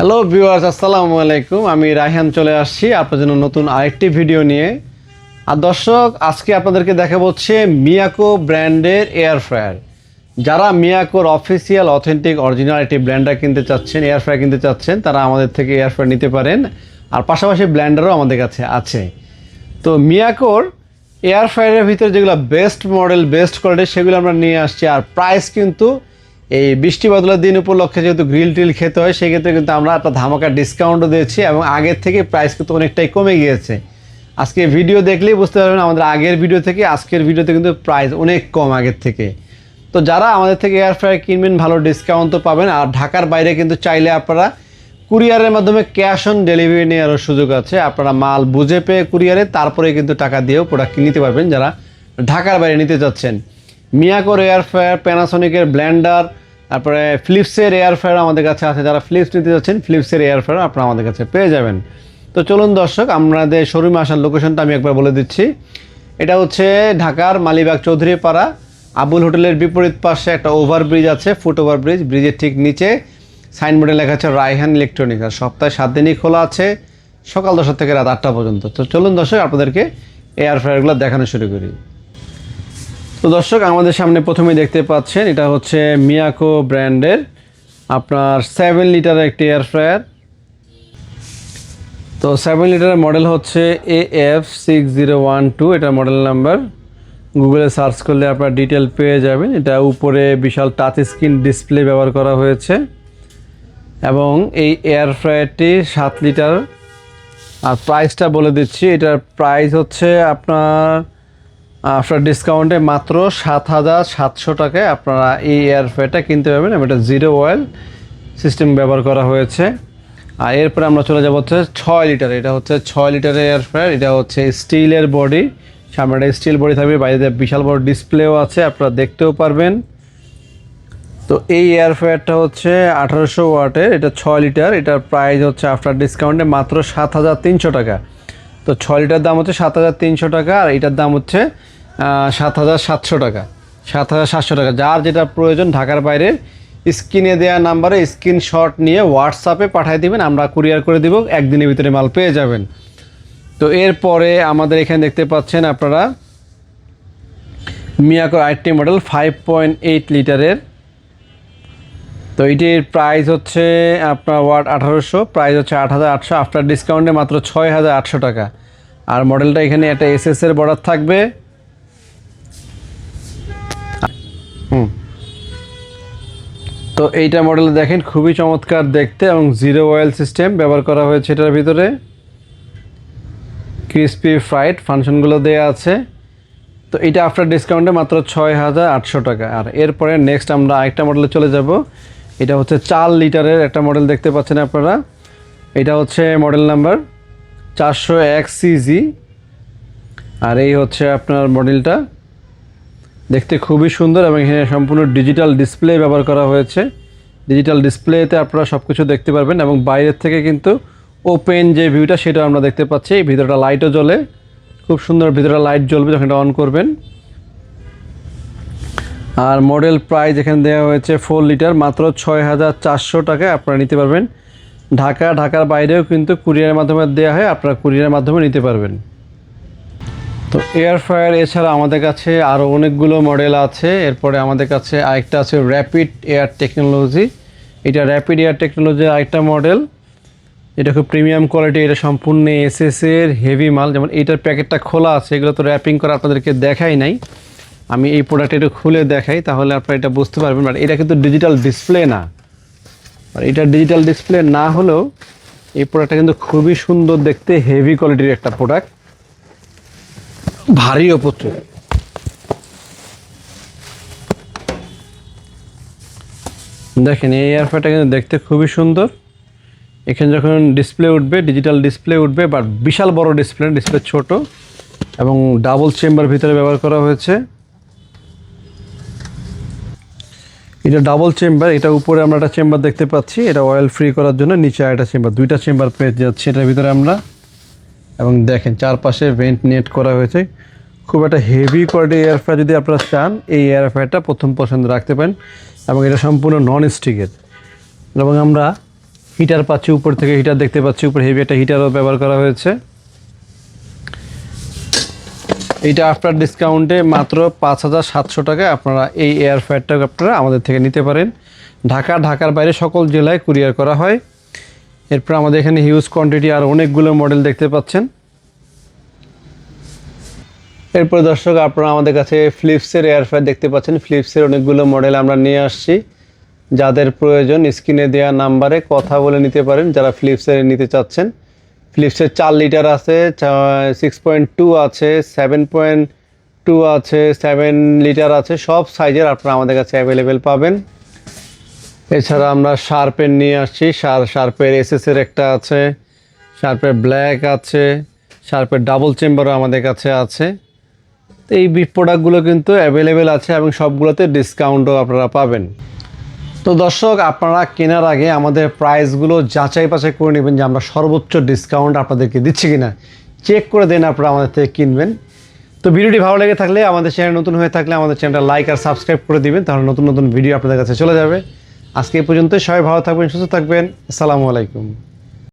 Hello viewers, আসসালামু আলাইকুম। আমি রায়হান চলে আসছি আপনার জন্য নতুন আরেকটি ভিডিও নিয়ে। আর দর্শক, আজকে আপনাদেরকে দেখাবো হচ্ছে মিয়াকো ব্র্যান্ডের এয়ার ফ্রায়ার। যারা মিয়াকোর অফিসিয়াল অথেন্টিক অরিজিনাল একটি ব্ল্যান্ডার কিনতে চাচ্ছেন, এয়ার ফ্রায়ার কিনতে চাচ্ছেন, তারা আমাদের থেকে এয়ার ফ্রায়ার নিতে পারেন। আর পাশাপাশি ব্ল্যান্ডারও আমাদের কাছে আছে। তো মিয়াকোর এয়ার ফ্রায়ারের ভিতরে যেগুলো বেস্ট মডেল, বেস্ট কোয়ালিটি, সেগুলো আমরা নিয়ে আসছি। আর প্রাইস কিন্তু এই বৃষ্টি বাদলের দিন উপলক্ষে যেহেতু গ্রিল টিল খেতে হয়, সেক্ষেত্রে কিন্তু আমরা একটা ধামাকা ডিসকাউন্টও দিয়েছি এবং আগের থেকে প্রাইস কিন্তু অনেকটাই কমে গিয়েছে। আজকে ভিডিও দেখলেই বুঝতে পারবেন আমাদের আগের ভিডিও থেকে আজকের ভিডিওতে কিন্তু প্রাইস অনেক কম আগের থেকে। তো যারা আমাদের থেকে এয়ার ফ্রায়ার কিনবেন, ভালো ডিসকাউন্ট তো পাবেন। আর ঢাকার বাইরে কিন্তু চাইলে আপনারা কুরিয়ারের মাধ্যমে ক্যাশ অন ডেলিভারি নেওয়ারও সুযোগ আছে। আপনারা মাল বুঝে পেয়ে কুরিয়ারে তারপরে কিন্তু টাকা দিয়েও প্রোডাক্ট নিতে পারবেন যারা ঢাকার বাইরে নিতে চাচ্ছেন। মিয়াকোর এয়ার ফ্রায়ার, প্যানাসোনিকের ব্লেন্ডার, তারপরে ফিলিপসের এয়ার ফ্রায়ার আমাদের কাছে আছে। যারা ফিলিপস নিতে যাচ্ছেন, ফিলিপসের এয়ার ফ্রায়ার আপনারা আমাদের কাছে পেয়ে যাবেন। তো চলুন দর্শক, আমাদের শোরুমে আসার লোকেশনটা আমি একবার বলে দিচ্ছি। এটা হচ্ছে ঢাকার মালিবাগ চৌধুরীপাড়া আবুল হোটেলের বিপরীত পাশে একটা ওভারব্রিজ আছে, ফুট ওভারব্রিজ। ব্রিজের ঠিক নিচে সাইনবোর্ডে লেখা আছে রায়হান ইলেকট্রনিক্স। আর সপ্তাহে 7 দিনই খোলা আছে, সকাল 10টা থেকে রাত 8টা পর্যন্ত। তো চলুন দর্শক, আপনাদেরকে এয়ার ফ্রায়ারগুলো দেখানো শুরু করি। তো দর্শক, আমাদের সামনে প্রথমেই দেখতে পাচ্ছেন এটা হচ্ছে মিয়াকো ব্র্যান্ডের আপনার 7 লিটারের একটি এয়ার ফ্রায়ার। তো 7 লিটারের মডেল হচ্ছে AF6012, এটা মডেল নাম্বার। গুগলে সার্চ করলে আপনার ডিটেল পেয়ে যাবেন। এটা উপরে বিশাল টাচ স্ক্রিন ডিসপ্লে ব্যবহার করা হয়েছে এবং এই এয়ার ফ্রায়ারটি 7 লিটার। আর প্রাইসটা বলে দিচ্ছি, এটার প্রাইস হচ্ছে আপনার আফটার ডিসকাউন্টে মাত্র 7,700 টাকায় আপনারা এই এয়ার ফ্রায়ারটা কিনতে পারবেন এবং এটা জিরো অয়েল সিস্টেম ব্যবহার করা হয়েছে। আর এরপরে আমরা চলে যাব হচ্ছে 6 লিটার। এটা হচ্ছে 6 লিটারের এয়ার ফ্রায়ার। এটা হচ্ছে স্টিলের বডি, সামনে স্টিল বডি থাকবে, বাইরে বিশাল বড় ডিসপ্লেও আছে, আপনারা দেখতেও পারবেন। তো এই এয়ার ফ্রায়ারটা হচ্ছে 1800 ওয়াটের, এটা 6 লিটার। এটার প্রাইস হচ্ছে আফটার ডিসকাউন্টে মাত্র 7,300 টাকা। তো 6 লিটার দাম হচ্ছে 7,300 টাকা, আর এটার দাম হচ্ছে 7,700 টাকা। 7,700 টাকা। যার যেটা প্রয়োজন ঢাকার বাইরে স্ক্রিনে দেওয়া নাম্বারে স্ক্রিনশট নিয়ে হোয়াটসঅ্যাপে পাঠিয়ে দিবেন, আমরা কুরিয়ার করে দিব, একদিনের ভিতরে মাল পেয়ে যাবেন। তো এরপরে আমাদের এখানে দেখতে পাচ্ছেন আপনারা মিয়াকোর আরেকটি মডেল 5.8 লিটারের। তো এটির প্রাইস হচ্ছে আপনার ওয়াট 1800, প্রাইস হচ্ছে 8,800, আফটার ডিসকাউন্টে মাত্র 6,800 টাকা। আর মডেলটা এখানে একটা এসএসের বর্ডার থাকবে। তো এইটা মডেল দেখেন, খুবই চমৎকার দেখতে এবং জিরো অয়েল সিস্টেম ব্যবহার করা হয়েছে এটার ভিতরে। ক্রিসপি ফ্রাইড ফাংশনগুলো দেওয়া আছে। তো এটা আফটার ডিসকাউন্টে মাত্র 6,800 টাকা। আর এরপরে নেক্সট আমরা আরেকটা মডেলে চলে যাব। এটা হচ্ছে 4 লিটারের একটা মডেল দেখতে পাচ্ছেন আপনারা। এটা হচ্ছে মডেল নাম্বার 401 CG। আর এই হচ্ছে আপনার মডেলটা, দেখতে খুবই সুন্দর এবং এখানে সম্পূর্ণ ডিজিটাল ডিসপ্লে ব্যবহার করা হয়েছে। ডিজিটাল ডিসপ্লেতে আপনারা সব কিছু দেখতে পারবেন এবং বাইরের থেকে কিন্তু ওপেন যে ভিউটা সেটা আমরা দেখতে পাচ্ছি। ভিতরটা লাইটও জ্বলে, খুব সুন্দর ভিতরটা লাইট জ্বলবে যখন এটা অন করবেন। আর মডেল প্রাইস এখানে দেওয়া হয়েছে 4 লিটার, মাত্র 6,400 টাকায় আপনারা নিতে পারবেন। ঢাকার বাইরেও কিন্তু কুরিয়ারের মাধ্যমে দেওয়া হয়, আপনারা কুরিয়ারের মাধ্যমে নিতে পারবেন। তো এয়ার ফ্রায়ার এছাড়া আমাদের কাছে আরও অনেকগুলো মডেল আছে। এরপরে আমাদের কাছে আরেকটা আছে র্যাপিড এয়ার টেকনোলজি। এটা র্যাপিড এয়ার টেকনোলজির আরেকটা মডেল, এটা খুব প্রিমিয়াম কোয়ালিটি। এটা সম্পূর্ণ এসএসের হেভি মাল। যেমন এইটার প্যাকেটটা খোলা আছে, এগুলো তো র্যাপিং করা আপনাদেরকে দেখাই নাই। আমি এই প্রোডাক্টটা একটু খুলে দেখাই, তাহলে আপনারা এটা বুঝতে পারবেন। বাট এটা কিন্তু ডিজিটাল ডিসপ্লে না। আর এটা ডিজিটাল ডিসপ্লে না হলেও এই প্রোডাক্টটা কিন্তু খুবই সুন্দর দেখতে, হেভি কোয়ালিটির একটা প্রোডাক্ট, ভারী প্রচুর। দেখেন এই এয়ার ফ্রায়ারটা কিন্তু দেখতে খুবই সুন্দর। এখানে যখন ডিসপ্লে উঠবে, ডিজিটাল ডিসপ্লে উঠবে, বাট বিশাল বড় ডিসপ্লে ছোট এবং ডাবল চেম্বার ভিতরে ব্যবহার করা হয়েছে। এটা ডাবল চেম্বার, এটা উপরে আমরা একটা চেম্বার দেখতে পাচ্ছি, এটা অয়েল ফ্রি করার জন্য। নিচে একটা চেম্বার, দুইটা চেম্বার পেয়ে যাচ্ছে এটার ভিতরে আমরা। এবং দেখেন চারপাশে ভেন্ট নেট করা হয়েছে। খুব একটা হেভি কোয়ালিটি এয়ার ফ্রায়ার যদি আপনারা চান, এই এয়ার ফ্রায়ারটা প্রথম পছন্দ রাখতে পারেন। এবং এটা সম্পূর্ণ নন স্টিকের। এবং আমরা হিটার পাচ্ছি, উপর থেকে হিটার দেখতে পাচ্ছি, উপরে হেভি একটা হিটারও ব্যবহার করা হয়েছে। এইটা আফটার ডিসকাউন্টে মাত্র 5,700 টাকায় আপনারা এই এয়ার ফ্রায়ারটা আপনারা আমাদের থেকে নিতে পারেন। ঢাকার বাইরে সকল জেলায় কুরিয়ার করা হয়। এরপর আমাদের এখানে হিউজ কোয়ান্টিটি আর অনেকগুলো মডেল দেখতে পাচ্ছেন। এরপর দর্শক আপনারা আমাদের কাছে ফিলিপসের এয়ার ফ্রায়ার দেখতে পাচ্ছেন। ফিলিপসের অনেকগুলো মডেল আমরা নিয়ে আসছি। যাদের প্রয়োজন স্ক্রিনে দেওয়া নাম্বারে কথা বলে নিতে পারেন, যারা ফিলিপসের নিতে চাচ্ছেন। ফিলিপসের 4 লিটার আছে, 6.2 আছে, 7.2 আছে, 7 লিটার আছে, সব সাইজের আপনারা আমাদের কাছে অ্যাভেলেবেল পাবেন। এছাড়া আমরা শার্পের নিয়ে আসছি। শার্পের এসএসের একটা আছে, শার্পের ব্ল্যাক আছে, শার্পের ডাবল চেম্বারও আমাদের কাছে আছে। এই প্রোডাক্টগুলো কিন্তু অ্যাভেলেবেল আছে এবং সবগুলোতে ডিসকাউন্টও আপনারা পাবেন। তো দর্শক আপনারা কেনার আগে আমাদের প্রাইসগুলো যাচাই বাছাই করে নেবেন যে আমরা সর্বোচ্চ ডিসকাউন্ট আপনাদেরকে দিচ্ছি কিনা, চেক করে দেন আপনারা আমাদের থেকে কিনবেন। তো ভিডিওটি ভালো লেগে থাকলে, আমাদের চ্যানেল নতুন হয়ে থাকলে আমাদের চ্যানেলটা লাইক আর সাবস্ক্রাইব করে দিবেন, তাহলে নতুন নতুন ভিডিও আপনাদের কাছে চলে যাবে। আজকে এই পর্যন্ত, সবাই ভালো থাকবেন, সুস্থ থাকবেন। আসসালামু আলাইকুম।